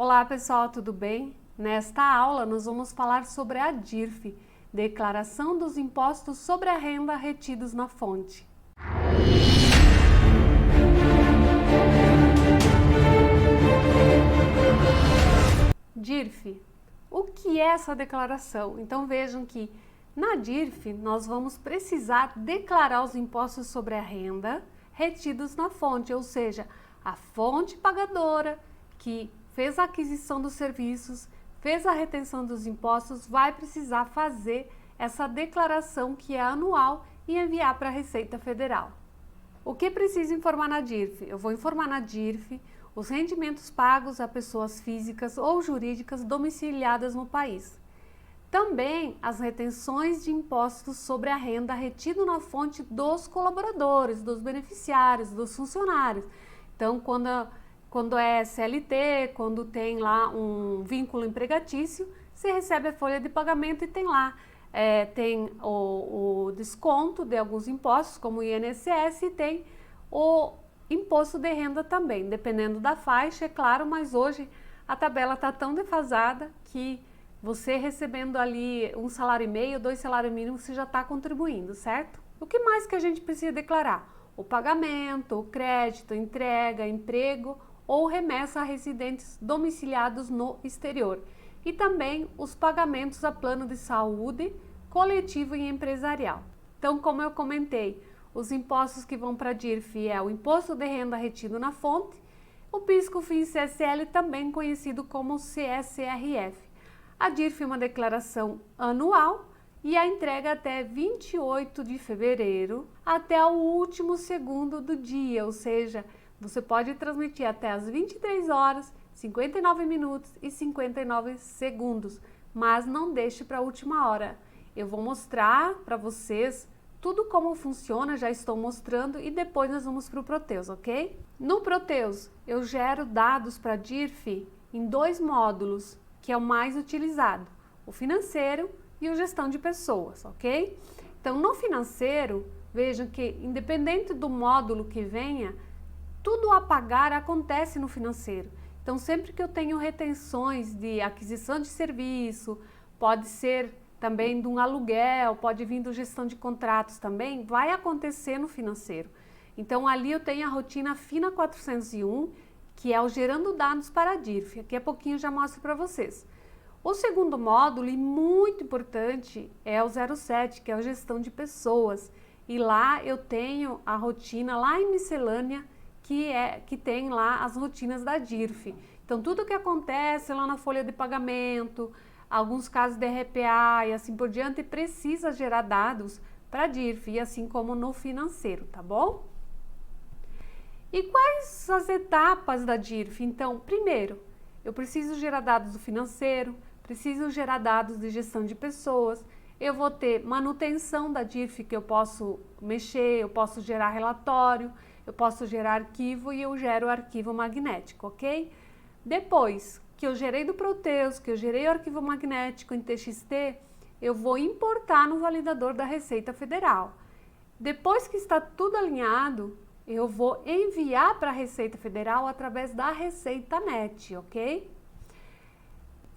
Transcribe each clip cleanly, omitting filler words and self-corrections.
Olá pessoal, tudo bem? Nesta aula nós vamos falar sobre a DIRF, Declaração dos Impostos sobre a Renda retidos na fonte. DIRF, o que é essa declaração? Então vejam que na DIRF nós vamos precisar declarar os impostos sobre a renda retidos na fonte, ou seja, a fonte pagadora que fez a aquisição dos serviços, fez a retenção dos impostos, vai precisar fazer essa declaração que é anual e enviar para a Receita Federal. O que preciso informar na DIRF? Eu vou informar na DIRF os rendimentos pagos a pessoas físicas ou jurídicas domiciliadas no país. Também as retenções de impostos sobre a renda retido na fonte dos colaboradores, dos beneficiários, dos funcionários. Então, quando é CLT, quando tem lá um vínculo empregatício, você recebe a folha de pagamento e tem lá, tem o desconto de alguns impostos, como o INSS, e tem o imposto de renda também, dependendo da faixa, é claro, mas hoje a tabela está tão defasada que você recebendo ali 1,5 salário, 2 salários mínimos, você já está contribuindo, certo? O que mais que a gente precisa declarar? O pagamento, o crédito, entrega, emprego ou remessa a residentes domiciliados no exterior. E também os pagamentos a plano de saúde, coletivo e empresarial. Então, como eu comentei, os impostos que vão para a DIRF é o Imposto de Renda retido na fonte, o PIS/COFINS/CSL, também conhecido como CSRF. A DIRF é uma declaração anual e a entrega até 28 de fevereiro, até o último segundo do dia, ou seja, você pode transmitir até as 23 horas, 59 minutos e 59 segundos, mas não deixe para a última hora. Eu vou mostrar para vocês tudo como funciona, já estou mostrando, e depois nós vamos para o Proteus, ok? No Proteus, eu gero dados para a DIRF em 2 módulos, que é o mais utilizado, o financeiro e o gestão de pessoas, ok? Então, no financeiro, vejam que independente do módulo que venha, tudo a pagar acontece no financeiro. Então, sempre que eu tenho retenções de aquisição de serviço, pode ser também de um aluguel, pode vir do gestão de contratos também, vai acontecer no financeiro. Então, ali eu tenho a rotina FINA 401, que é o gerando dados para a DIRF. Daqui a pouquinho eu já mostro para vocês. O segundo módulo, e muito importante, é o 07, que é a gestão de pessoas. E lá eu tenho a rotina lá em miscelânea, que tem lá as rotinas da DIRF. Então, tudo que acontece lá na folha de pagamento, alguns casos de RPA e assim por diante, precisa gerar dados para a DIRF, e assim como no financeiro, tá bom? E quais as etapas da DIRF? Então, primeiro, eu preciso gerar dados do financeiro, preciso gerar dados de gestão de pessoas, eu vou ter manutenção da DIRF, que eu posso mexer, eu posso gerar relatório, eu posso gerar arquivo e eu gero arquivo magnético, ok? Depois que eu gerei do Proteus, que eu gerei o arquivo magnético em TXT, eu vou importar no validador da Receita Federal. Depois que está tudo alinhado, eu vou enviar para a Receita Federal através da ReceitaNet, ok?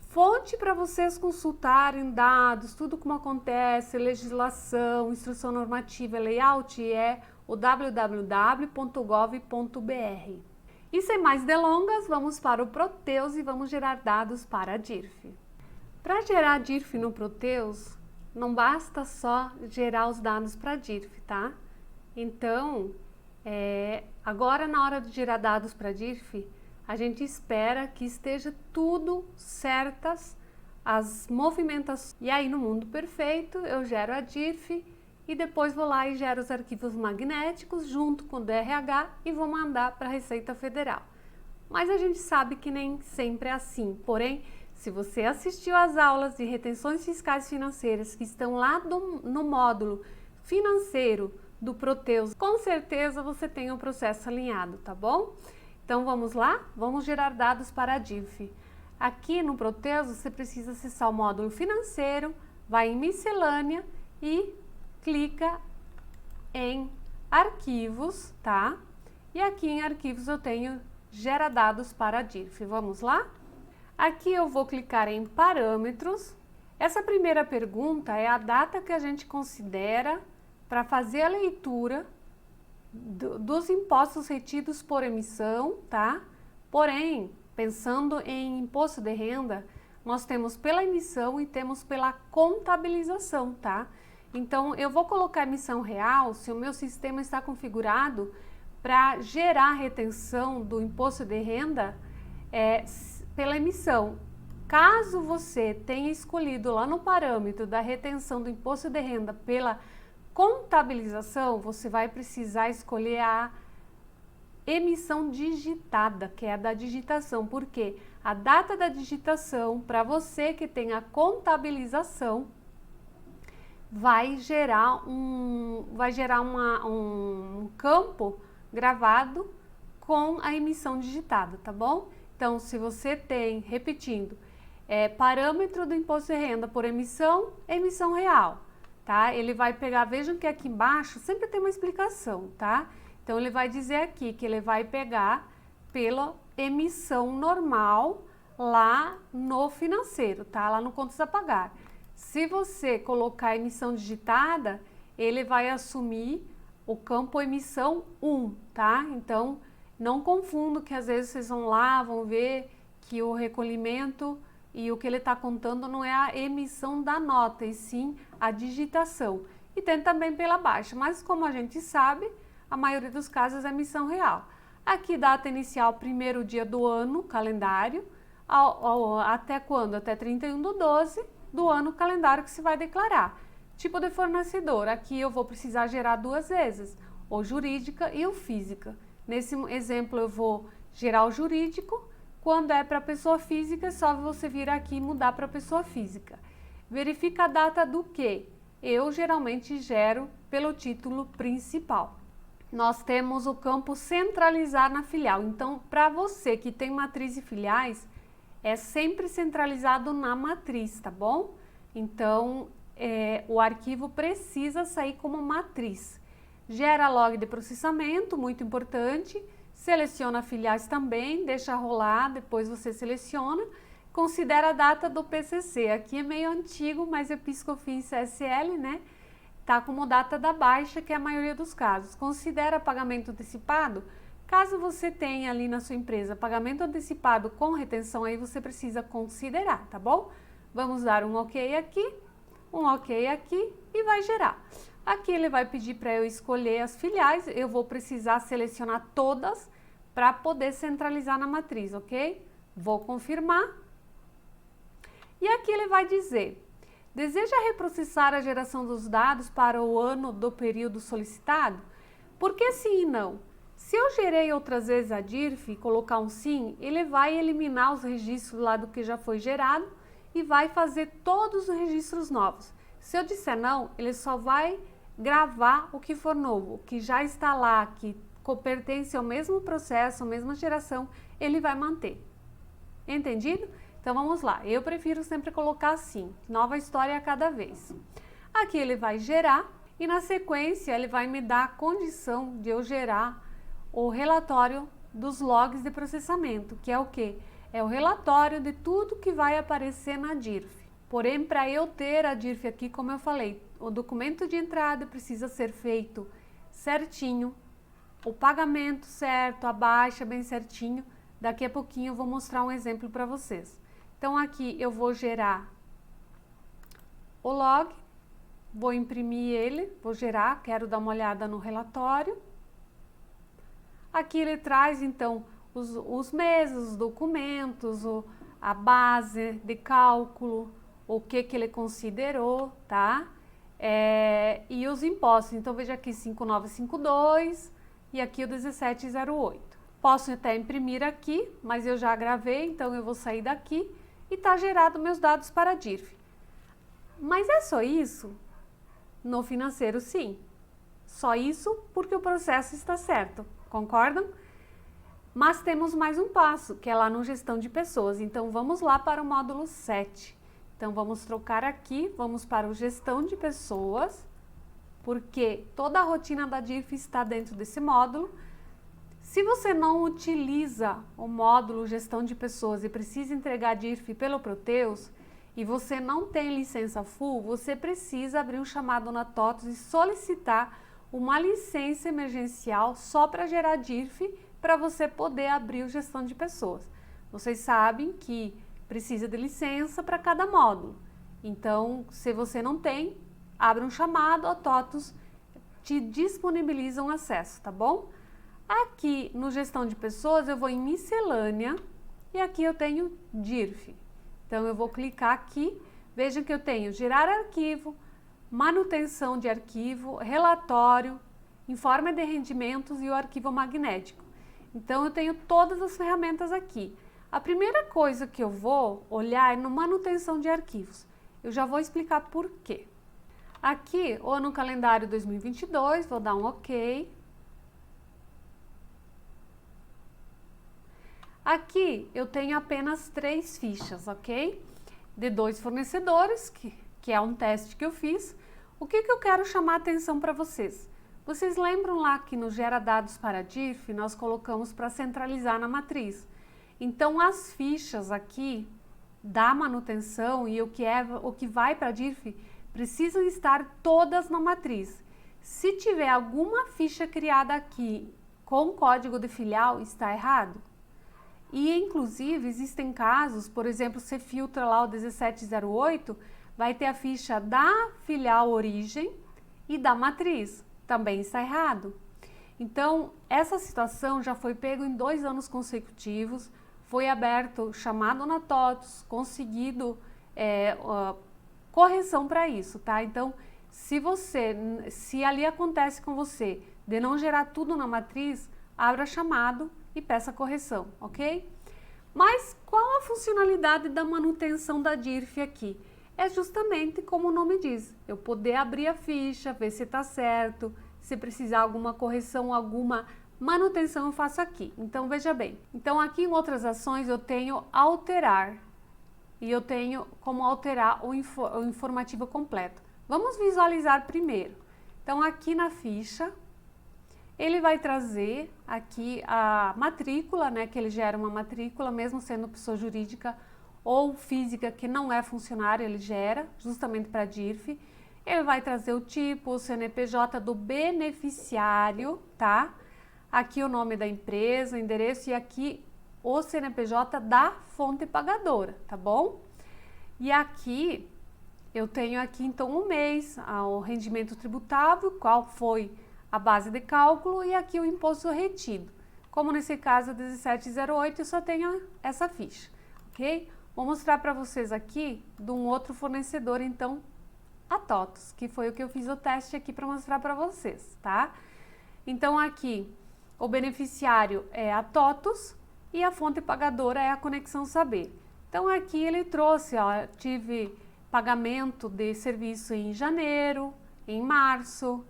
Fonte para vocês consultarem dados, tudo como acontece, legislação, instrução normativa, layout, é o www.gov.br. E sem mais delongas, vamos para o Proteus e vamos gerar dados para a DIRF. Para gerar a DIRF no Proteus, não basta só gerar os dados para a DIRF, tá? Então, agora na hora de gerar dados para a DIRF, a gente espera que esteja tudo certas as movimentações. E aí no mundo perfeito eu gero a DIRF e depois vou lá e gero os arquivos magnéticos junto com o DRH e vou mandar para a Receita Federal. Mas a gente sabe que nem sempre é assim. Porém, se você assistiu às aulas de retenções fiscais financeiras que estão lá no módulo financeiro do Proteus, com certeza você tem o processo alinhado, tá bom? Então vamos lá? Vamos gerar dados para a DIRF. Aqui no Proteus você precisa acessar o módulo financeiro, vai em miscelânea e clica em arquivos, tá? E aqui em arquivos eu tenho gera dados para a DIRF. Vamos lá? Aqui eu vou clicar em parâmetros. Essa primeira pergunta é a data que a gente considera para fazer a leitura dos impostos retidos por emissão, tá? Porém, pensando em imposto de renda, nós temos pela emissão e temos pela contabilização, tá? Então, eu vou colocar emissão real se o meu sistema está configurado para gerar retenção do imposto de renda pela emissão. Caso você tenha escolhido lá no parâmetro da retenção do imposto de renda pela contabilização, você vai precisar escolher a emissão digitada, que é a da digitação, porque a data da digitação, para você que tem a contabilização, vai gerar um campo gravado com a emissão digitada, tá bom? Então, se você tem, repetindo, parâmetro do imposto de renda por emissão, emissão real, tá? Ele vai pegar, vejam que aqui embaixo sempre tem uma explicação, tá? Então, ele vai dizer aqui que ele vai pegar pela emissão normal lá no financeiro, tá? Lá no contas a pagar. Se você colocar a emissão digitada, ele vai assumir o campo emissão 1, tá? Então, não confunda que às vezes vocês vão lá, vão ver que o recolhimento e o que ele está contando não é a emissão da nota, e sim a digitação. E tem também pela baixa, mas como a gente sabe, a maioria dos casos é emissão real. Aqui, data inicial, primeiro dia do ano, calendário, até quando? Até 31/12 do ano calendário que se vai declarar. Tipo de fornecedor, aqui eu vou precisar gerar duas vezes, o jurídica e o física. Nesse exemplo eu vou gerar o jurídico, quando é para pessoa física é só você vir aqui e mudar para pessoa física. Verifica a data do quê? Eu geralmente gero pelo título principal. Nós temos o campo centralizar na filial, então para você que tem matriz e filiais, é sempre centralizado na matriz, tá bom? Então, o arquivo precisa sair como matriz. Gera log de processamento, muito importante. Seleciona filiais também, deixa rolar, depois você seleciona. Considera a data do PCC. Aqui é meio antigo, mas é PIS/COFINS CSL, né? Tá como data da baixa, que é a maioria dos casos. Considera pagamento antecipado. Caso você tenha ali na sua empresa pagamento antecipado com retenção, aí você precisa considerar, tá bom? Vamos dar um OK aqui, um OK aqui e vai gerar. Aqui ele vai pedir para eu escolher as filiais, eu vou precisar selecionar todas para poder centralizar na matriz, ok? Vou confirmar. E aqui ele vai dizer, deseja reprocessar a geração dos dados para o ano do período solicitado? Por que sim e não? Se eu gerei outras vezes a DIRF e colocar um sim, ele vai eliminar os registros lá do que já foi gerado e vai fazer todos os registros novos. Se eu disser não, ele só vai gravar o que for novo, o que já está lá, que pertence ao mesmo processo, à mesma geração, ele vai manter. Entendido? Então vamos lá, eu prefiro sempre colocar assim, nova história a cada vez. Aqui ele vai gerar e na sequência ele vai me dar a condição de eu gerar o relatório dos logs de processamento, que é o quê? É o relatório de tudo que vai aparecer na DIRF. Porém, para eu ter a DIRF aqui, como eu falei, o documento de entrada precisa ser feito certinho, o pagamento certo, a baixa bem certinho. Daqui a pouquinho eu vou mostrar um exemplo para vocês. Então aqui eu vou gerar o log, vou imprimir ele, vou gerar, quero dar uma olhada no relatório. Aqui ele traz então os meses, os documentos, a base de cálculo, o que ele considerou, tá? E os impostos, então veja aqui 5952 e aqui o 1708. Posso até imprimir aqui, mas eu já gravei, então eu vou sair daqui e tá gerado meus dados para a DIRF. Mas é só isso? No financeiro, sim. Só isso porque o processo está certo, concordam? Mas temos mais um passo, que é lá no gestão de pessoas. Então vamos lá para o módulo 7. Então vamos trocar aqui, vamos para o gestão de pessoas, porque toda a rotina da DIRF está dentro desse módulo. Se você não utiliza o módulo Gestão de Pessoas e precisa entregar a DIRF pelo Proteus, e você não tem licença full, você precisa abrir um chamado na TOTVS e solicitar uma licença emergencial só para gerar DIRF, para você poder abrir o Gestão de Pessoas. Vocês sabem que precisa de licença para cada módulo. Então, se você não tem, abre um chamado, a TOTVS te disponibiliza um acesso, tá bom? Aqui no Gestão de Pessoas eu vou em Miscelânea e aqui eu tenho DIRF. Então eu vou clicar aqui, vejam que eu tenho gerar arquivo, manutenção de arquivo, relatório, informe de rendimentos e o arquivo magnético. Então eu tenho todas as ferramentas aqui. A primeira coisa que eu vou olhar é no manutenção de arquivos. Eu já vou explicar por quê. Aqui, ou no calendário 2022, vou dar um OK. Aqui eu tenho apenas 3 fichas, ok? De 2 fornecedores, que é um teste que eu fiz. O que eu quero chamar a atenção para vocês? Vocês lembram lá que no Gera Dados para DIRF nós colocamos para centralizar na matriz. Então as fichas aqui da manutenção e o que vai para a DIRF precisam estar todas na matriz. Se tiver alguma ficha criada aqui com código de filial, está errado. E, inclusive, existem casos, por exemplo, você filtra lá o 1708, vai ter a ficha da filial origem e da matriz. Também está errado. Então, essa situação já foi pego em 2 anos consecutivos, foi aberto chamado na TOTVS, conseguido correção para isso, tá? Então, se ali acontece com você de não gerar tudo na matriz, abra chamado e peça correção, ok? Mas qual a funcionalidade da manutenção da DIRF aqui? É justamente como o nome diz, eu poder abrir a ficha, ver se está certo, se precisar alguma correção, alguma manutenção eu faço aqui. Então veja bem, então aqui em outras ações eu tenho alterar e eu tenho como alterar o informativo completo. Vamos visualizar primeiro. Então aqui na ficha, ele vai trazer aqui a matrícula, né, que ele gera uma matrícula, mesmo sendo pessoa jurídica ou física que não é funcionário, ele gera justamente para a DIRF. Ele vai trazer o tipo, o CNPJ do beneficiário, tá? Aqui o nome da empresa, o endereço e aqui o CNPJ da fonte pagadora, tá bom? E aqui eu tenho aqui então o mês, o rendimento tributável, qual foi a base de cálculo e aqui o imposto retido. Como nesse caso 1708, eu só tenho essa ficha, ok? Vou mostrar para vocês aqui de um outro fornecedor, então, a TOTVS, que foi o que eu fiz o teste aqui para mostrar para vocês, tá? Então aqui o beneficiário é a TOTVS e a fonte pagadora é a Conexão Saber. Então aqui ele trouxe, ó, tive pagamento de serviço em janeiro, em março,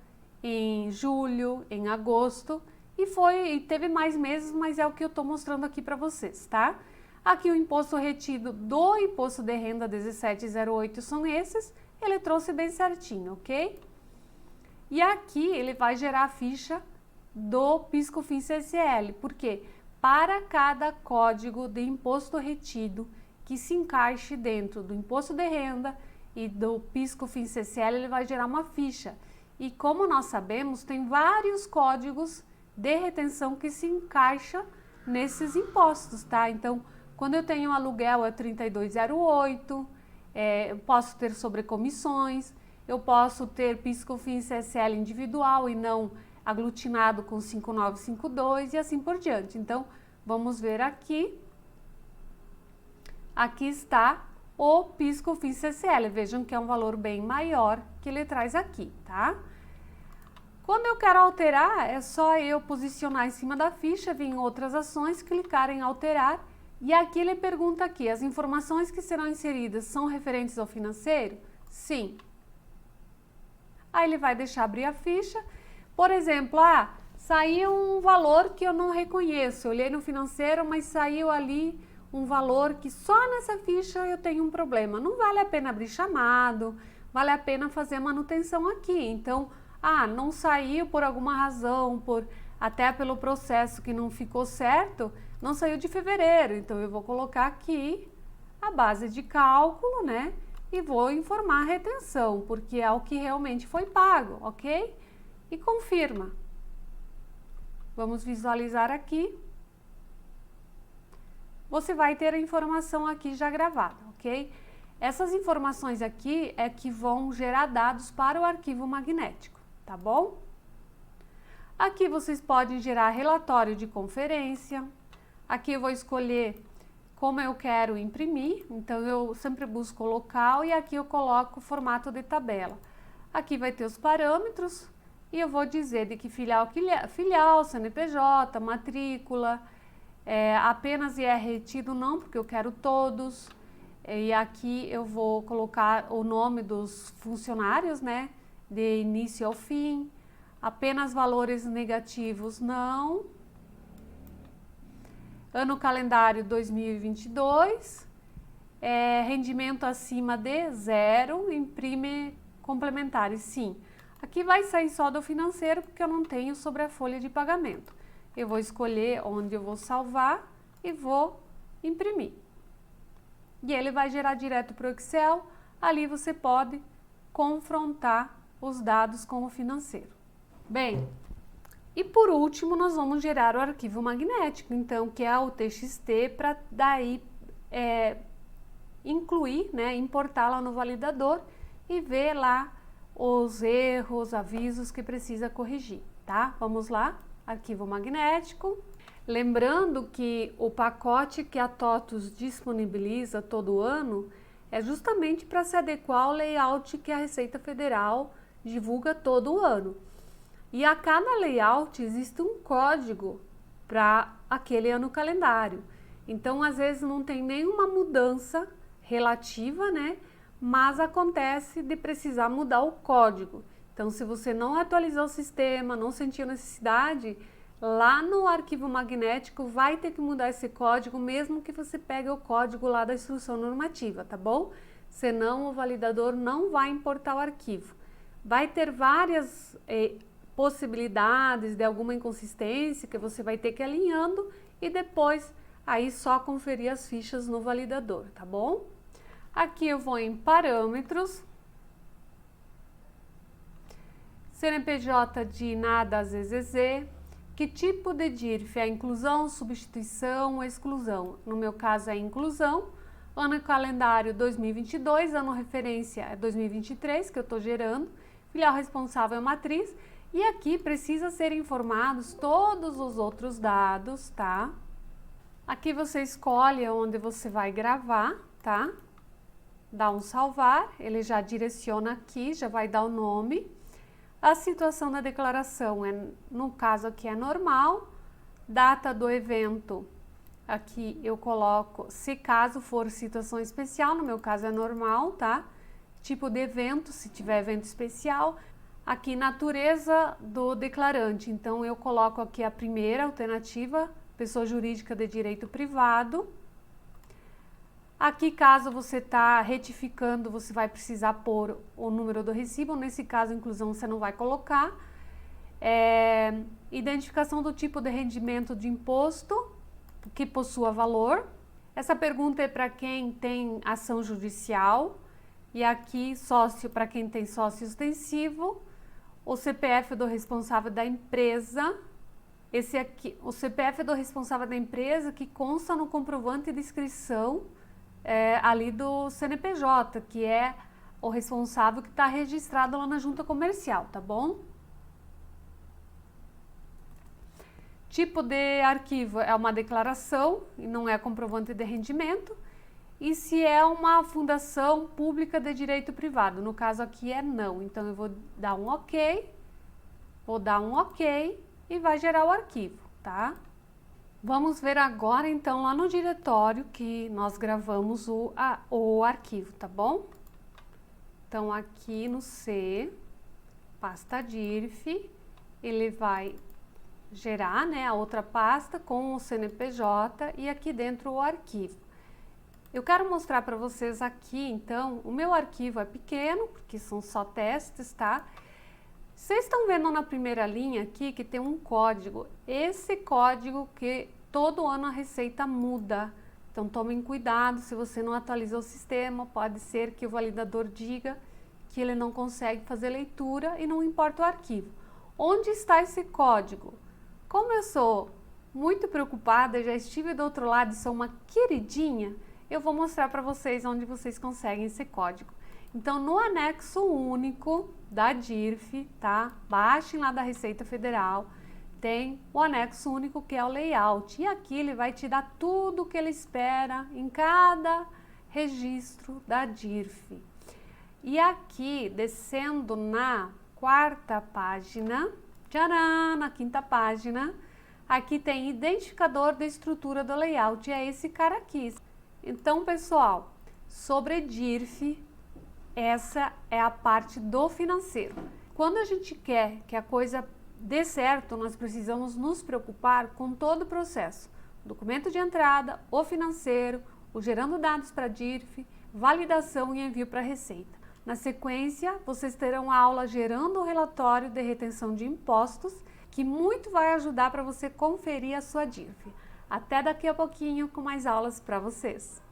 em julho, em agosto e teve mais meses, mas é o que eu estou mostrando aqui para vocês, tá? Aqui o imposto retido do imposto de renda 1708 são esses, ele trouxe bem certinho, ok? E aqui ele vai gerar a ficha do PIS/COFINS/CSL, porque para cada código de imposto retido que se encaixe dentro do imposto de renda e do PIS/COFINS/CSL, ele vai gerar uma ficha. E como nós sabemos, tem vários códigos de retenção que se encaixam nesses impostos, tá? Então, quando eu tenho aluguel é 3208, eu posso ter sobrecomissões, eu posso ter PIS/COFINS/CSL individual e não aglutinado com 5952 e assim por diante. Então, vamos ver aqui. Aqui está o PIS/COFINS/CSL. Vejam que é um valor bem maior que ele traz aqui, tá? Quando eu quero alterar, é só eu posicionar em cima da ficha, vir em outras ações, clicar em alterar e aqui ele pergunta aqui, as informações que serão inseridas são referentes ao financeiro? Sim. Aí ele vai deixar abrir a ficha. Por exemplo, saiu um valor que eu não reconheço, eu olhei no financeiro, mas saiu ali um valor que só nessa ficha eu tenho um problema. Não vale a pena abrir chamado, vale a pena fazer a manutenção aqui. Então, não saiu por alguma razão, por até pelo processo que não ficou certo, não saiu de fevereiro. Então, eu vou colocar aqui a base de cálculo, né? E vou informar a retenção, porque é o que realmente foi pago, ok? E confirma. Vamos visualizar aqui. Você vai ter a informação aqui já gravada, ok? Essas informações aqui é que vão gerar dados para o arquivo magnético, tá bom? Aqui vocês podem gerar relatório de conferência. Aqui eu vou escolher como eu quero imprimir, então eu sempre busco o local e aqui eu coloco o formato de tabela. Aqui vai ter os parâmetros e eu vou dizer de que filial, CNPJ, matrícula, apenas IR retido não, porque eu quero todos. E aqui eu vou colocar o nome dos funcionários, né, de início ao fim. Apenas valores negativos não. Ano calendário 2022, rendimento acima de 0, imprime complementares, sim. Aqui vai sair só do financeiro porque eu não tenho sobre a folha de pagamento. Eu vou escolher onde eu vou salvar e vou imprimir. E ele vai gerar direto para o Excel, ali você pode confrontar os dados com o financeiro. Bem, e por último, nós vamos gerar o arquivo magnético, então, que é o TXT, para daí incluir, né, importar lá no validador e ver lá os erros, avisos que precisa corrigir, tá? Vamos lá, arquivo magnético. Lembrando que o pacote que a TOTUS disponibiliza todo ano é justamente para se adequar ao layout que a Receita Federal divulga todo ano. E a cada layout existe um código para aquele ano calendário. Então, às vezes não tem nenhuma mudança relativa, né? Mas acontece de precisar mudar o código. Então, se você não atualizou o sistema, não sentiu necessidade, lá no arquivo magnético vai ter que mudar esse código, mesmo que você pegue o código lá da instrução normativa, tá bom? Senão o validador não vai importar o arquivo. Vai ter várias possibilidades de alguma inconsistência que você vai ter que ir alinhando e depois aí só conferir as fichas no validador, tá bom? Aqui eu vou em parâmetros, CNPJ de nada a ZZZ, que tipo de DIRF é inclusão, substituição ou exclusão? No meu caso é inclusão, ano calendário 2022, ano referência é 2023 que eu estou gerando, filial responsável é matriz. E aqui precisa ser informados todos os outros dados, tá? Aqui você escolhe onde você vai gravar, tá? Dá um salvar, ele já direciona aqui, já vai dar o nome. A situação da declaração, no caso aqui é normal. Data do evento, aqui eu coloco, se caso for situação especial, no meu caso é normal, tá? Tipo de evento, se tiver evento especial. Aqui, natureza do declarante, então eu coloco aqui a primeira alternativa, pessoa jurídica de direito privado. Aqui, caso você está retificando, você vai precisar pôr o número do recibo, nesse caso, inclusão, você não vai colocar. Identificação do tipo de rendimento de imposto, que possua valor. Essa pergunta é para quem tem ação judicial, e aqui, sócio para quem tem sócio extensivo. O CPF do responsável da empresa, esse aqui, o CPF do responsável da empresa que consta no comprovante de inscrição ali do CNPJ, que é o responsável que está registrado lá na junta comercial, tá bom? Tipo de arquivo é uma declaração e não é comprovante de rendimento. E se é uma fundação pública de direito privado, no caso aqui é não, então eu vou dar um OK, e vai gerar o arquivo, tá? Vamos ver agora então lá no diretório que nós gravamos o arquivo, tá bom? Então aqui no C, pasta DIRF, ele vai gerar, né, a outra pasta com o CNPJ e aqui dentro o arquivo. Eu quero mostrar para vocês aqui, então, o meu arquivo é pequeno, porque são só testes, tá? Vocês estão vendo na primeira linha aqui que tem um código. Esse código que todo ano a Receita muda. Então tomem cuidado, se você não atualizou o sistema, pode ser que o validador diga que ele não consegue fazer leitura e não importa o arquivo. Onde está esse código? Como eu sou muito preocupada, já estive do outro lado e sou uma queridinha, eu vou mostrar para vocês onde vocês conseguem esse código. Então, no anexo único da DIRF, tá? Baixem lá da Receita Federal, tem o anexo único que é o layout. E aqui ele vai te dar tudo o que ele espera em cada registro da DIRF. E aqui, descendo na quarta página, tcharam, na quinta página, aqui tem identificador da estrutura do layout, é esse cara aqui. Então, pessoal, sobre DIRF, essa é a parte do financeiro. Quando a gente quer que a coisa dê certo, nós precisamos nos preocupar com todo o processo. Documento de entrada, o financeiro, o gerando dados para DIRF, validação e envio para a Receita. Na sequência, vocês terão a aula gerando o relatório de retenção de impostos, que muito vai ajudar para você conferir a sua DIRF. Até daqui a pouquinho com mais aulas para vocês.